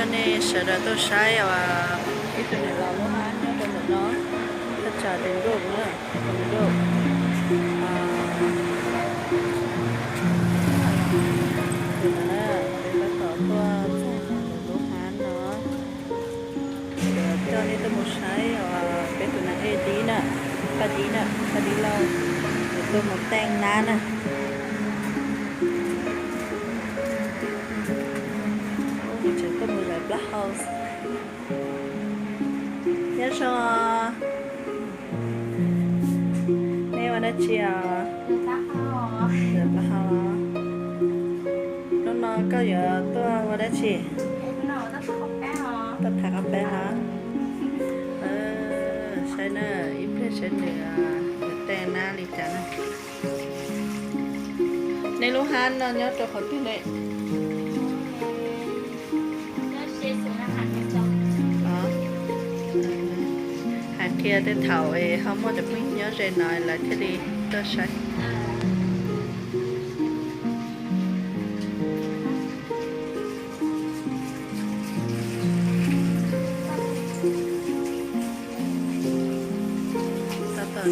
cho nên sợ là tôi sai và cái phần này là nó hán nhớ trong một nó tất cả đến độ nữa đến độ thì là để bắt đầu qua lúa hán nó cho nên tôi một sai và cái phần này tí nè ba tí lâu để tôi một tang ná nè chỉ có một loại black house nhớ cho đây mà nó chia được black house nó có giờ tôi vào đây chỉ tất cả các bé hả sai nè ít phải sai nữa tên na đi chả nè này lúc han nó nhớ cho khỏi tin đấy hàng kia tới thầu ấy không có được biết nhớ rồi nói là thế đi tôi sai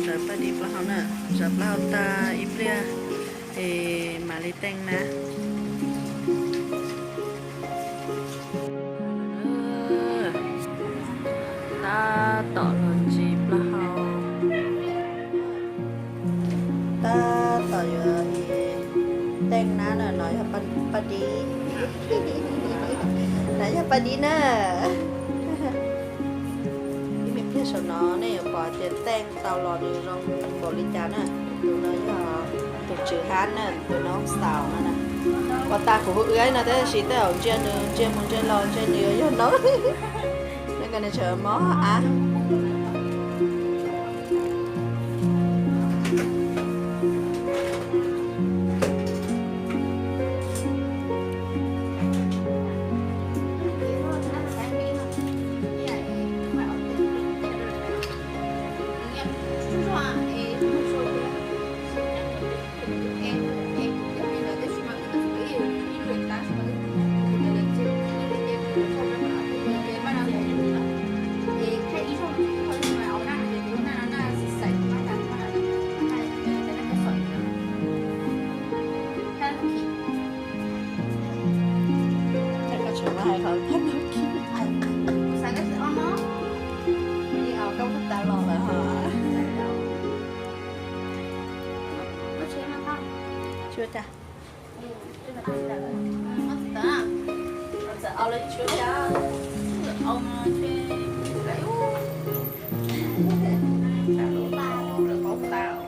rồi phải đi vào nè rồi vào ta ít ria thì mà lấy tên nè ta tỏ lần gì vào ta tỏ giờ tên nè là nói là ba đi nói là ba đi nè cái số nó này bỏ tiền tên tàu lò đi trong bộ lý chán nè tụi nó giờ tụi chữ hát nè tụi nó xào nè và ta của hữu ấy là thế chỉ tới ở trên một trên lò trên nhiều cho nó nên cái này chờ mó á hai họ thắt nó kia sáng cái sữa nó đi ao câu tất cả lò lại hả có chế mà không chưa cha mất à giờ ao lên chưa cha ông chơi gãy được bóng tao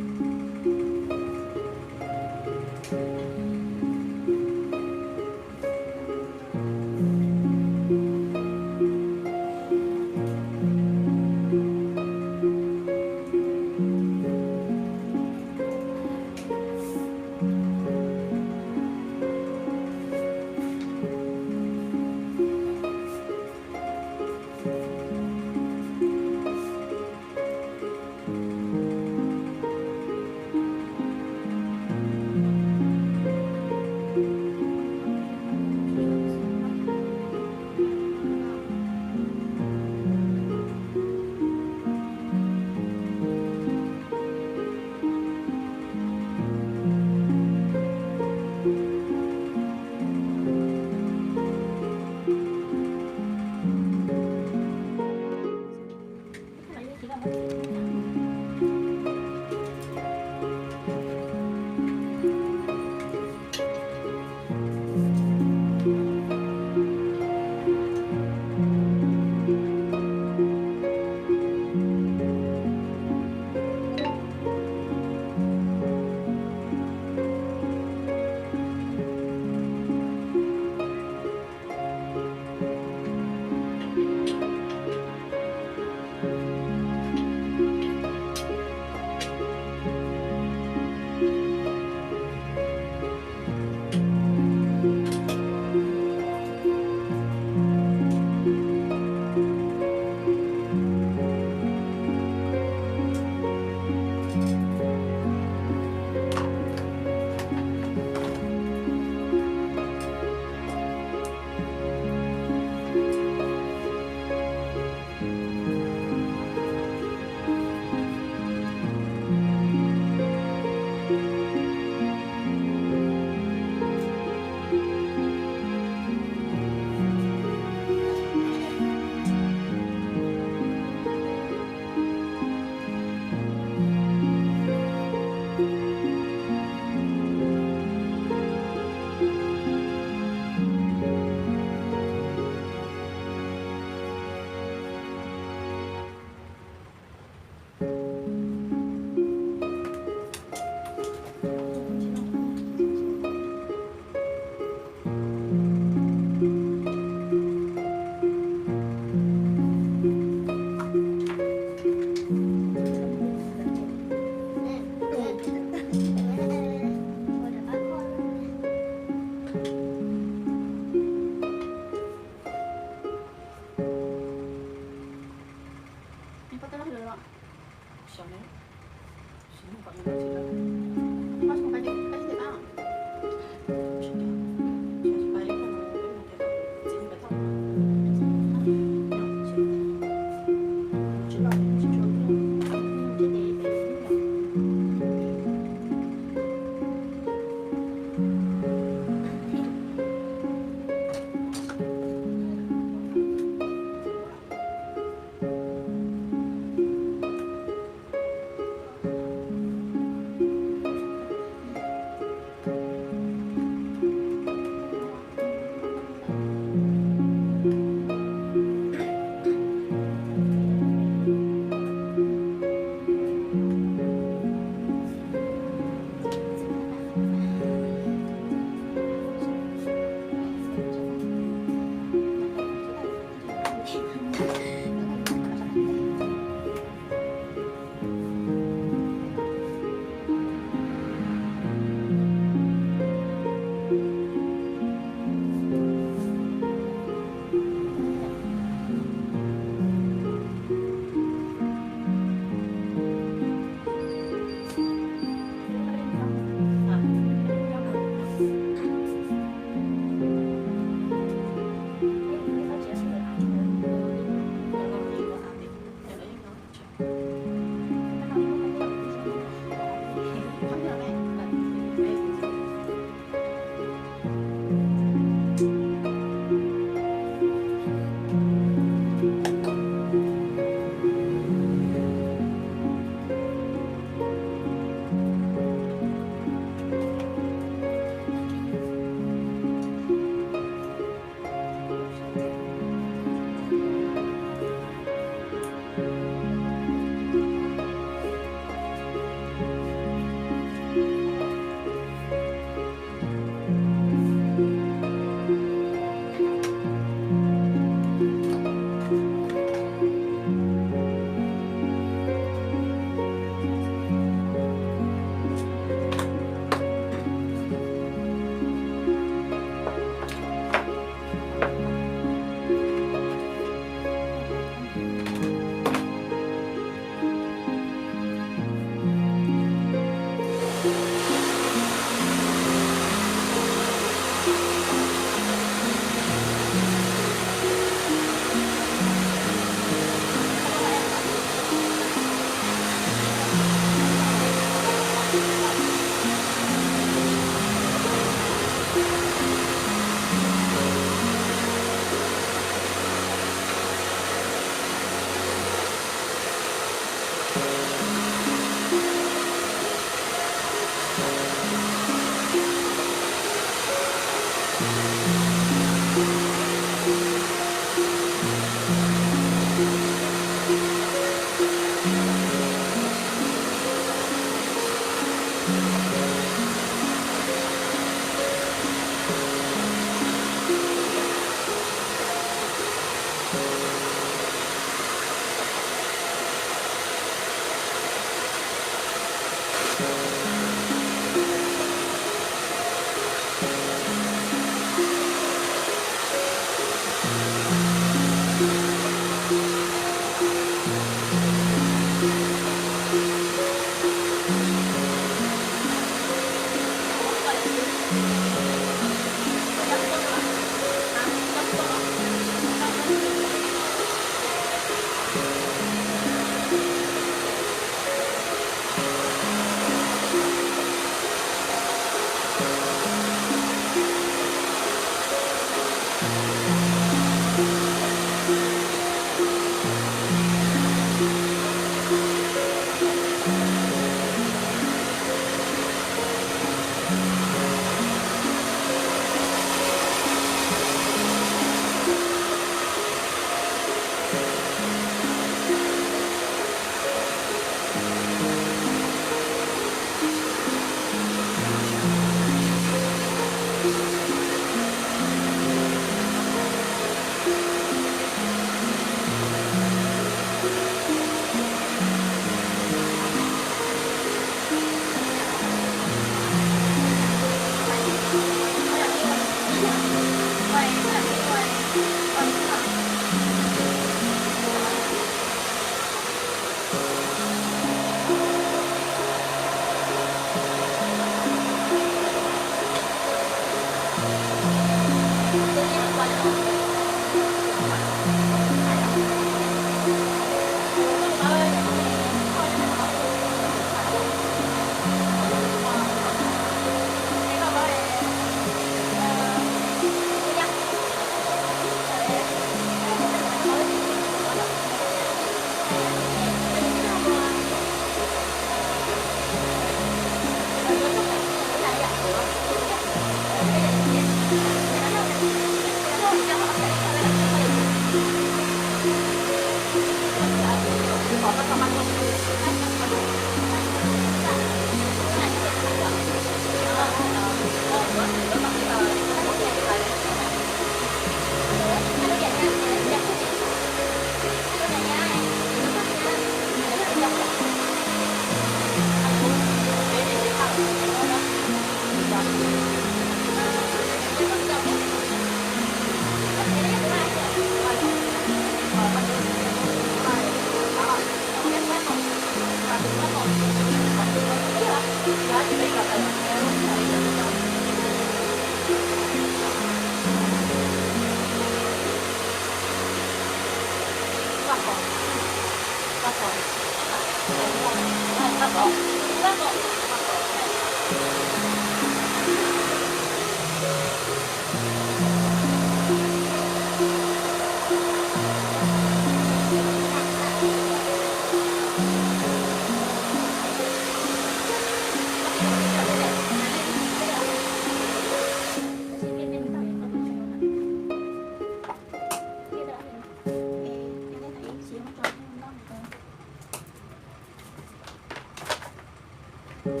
Hãy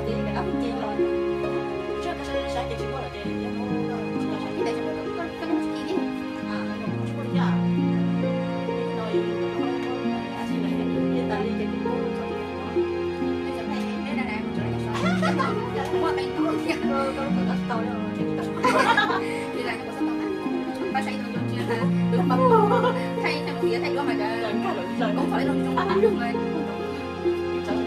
là đi cái ấp chi lên trước cái sáng chị chỉ có là chị nó Thì để cho con nó chỉ đi. à nó không có nhà nói chỉ là hiện tại đi cái cô Bây giờ này đây là đang cho nó xoay. Qua bên đó kìa. có tao đâu chị tao Đi lại có sao đâu. Ba say rồi chưa là được bấm thay thay một phía thay đó mà rồi cũng phải luôn trong bấm luôn rồi. cho nó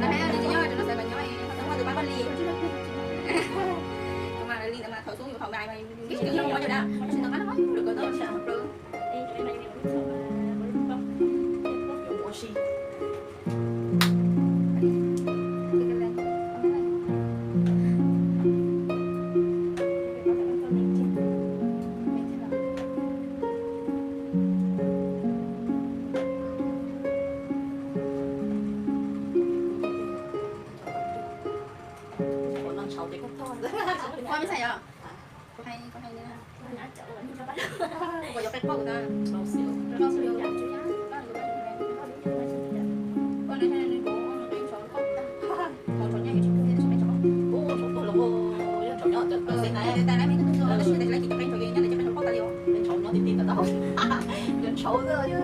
Là hai đứa nhau cho nó sẽ bằng nhau xong rồi từ bán lì chứ đâu. Mà lì mà thổi xuống vào phòng bài mày cái chuyện không có gì đó. Xin tao nói được rồi tôi sẽ học được. oxy còn non sáu thì cũng thôi Qua mới xài à? Có hay nữa. Có dọc cái bọc ta. bao xíu Nó sử dụng chú nhá. Con này này có nó đánh chó con ta. Còn chó nhá thì chúng tôi sẽ chó. ô chúng tôi là cô cháu nhỏ chân cái này Ta nói mấy cái thứ đó sẽ lấy chỉ cho đánh chó nhá để cho nó có ta liều. đến cháu nó thì tin ở đâu đến cháu rồi chứ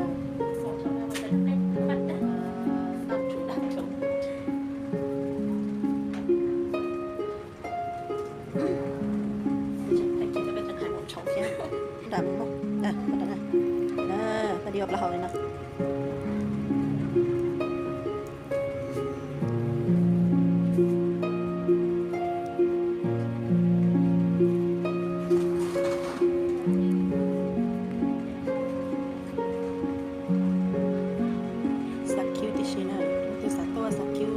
năm chủ đang chống thành chỉ cho bên chân hai một cháu kia đầm không à con đó này à ta đi học là học này nèสักคิวติชินะตัวสักตัวสักคิว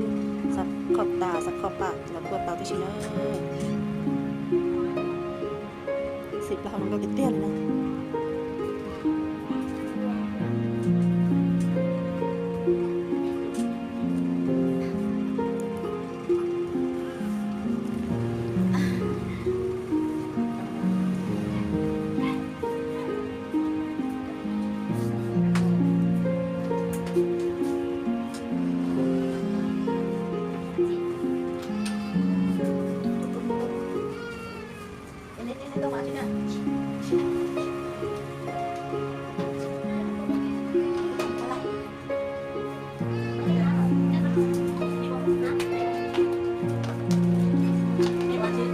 สักขอบตาสักขอบปากแล้วตัวตาติชินะ10แล้วมันก็ติดเตี้ยนนะนี่ต้องมาที่นี่นี่มาที่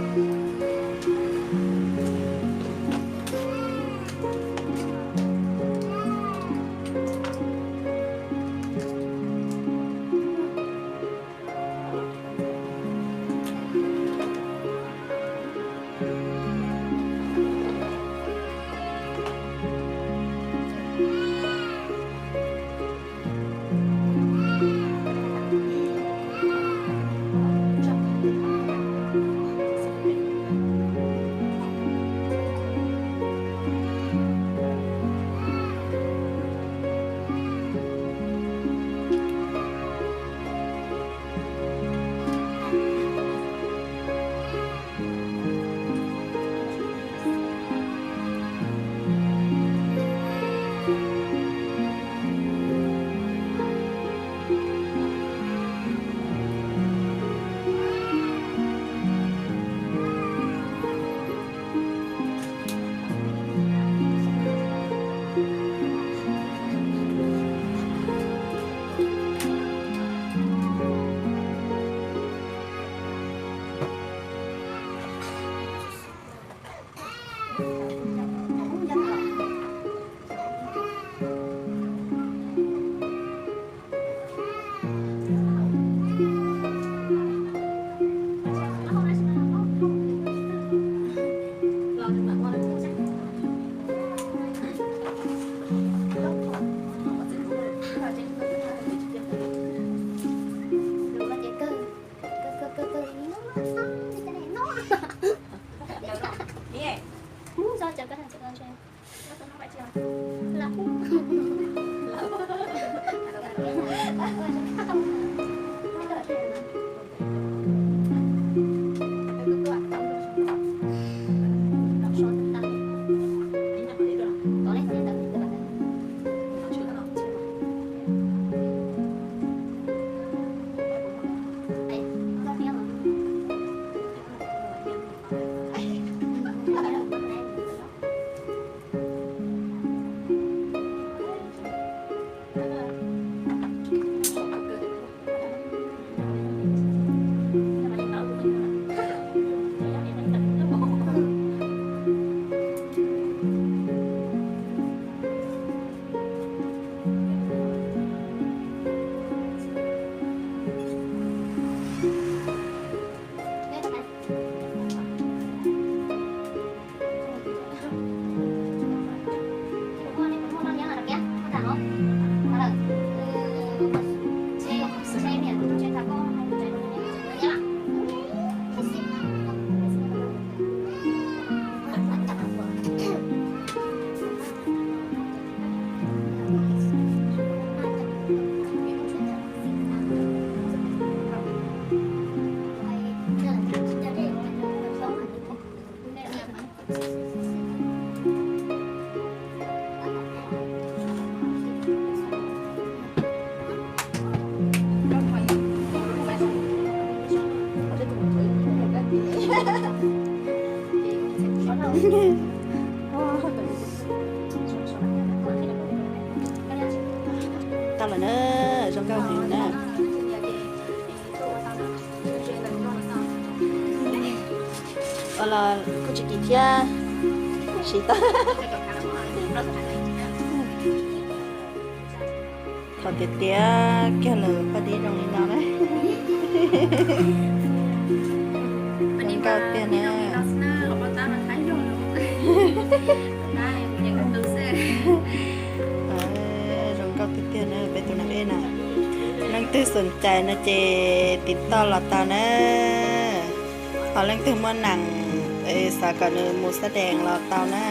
nó là xe miền trên tháp có hai cái nhá tao là nó trong cao thì nè là có chỉ kỳ thia chỉ ta thọ tiệt tía cái là phải đi trong này nào đấy Mình cao tiền nè họ bắt ta mình thấy rồi đây mình nhận từ xe trong cao tiệt tía nè về tụi này nè năng tưสนใจนะเจติดต่อเราตานะเขาเล่นถึงเมื่อหนังสากลมูแสดงเราเตานะ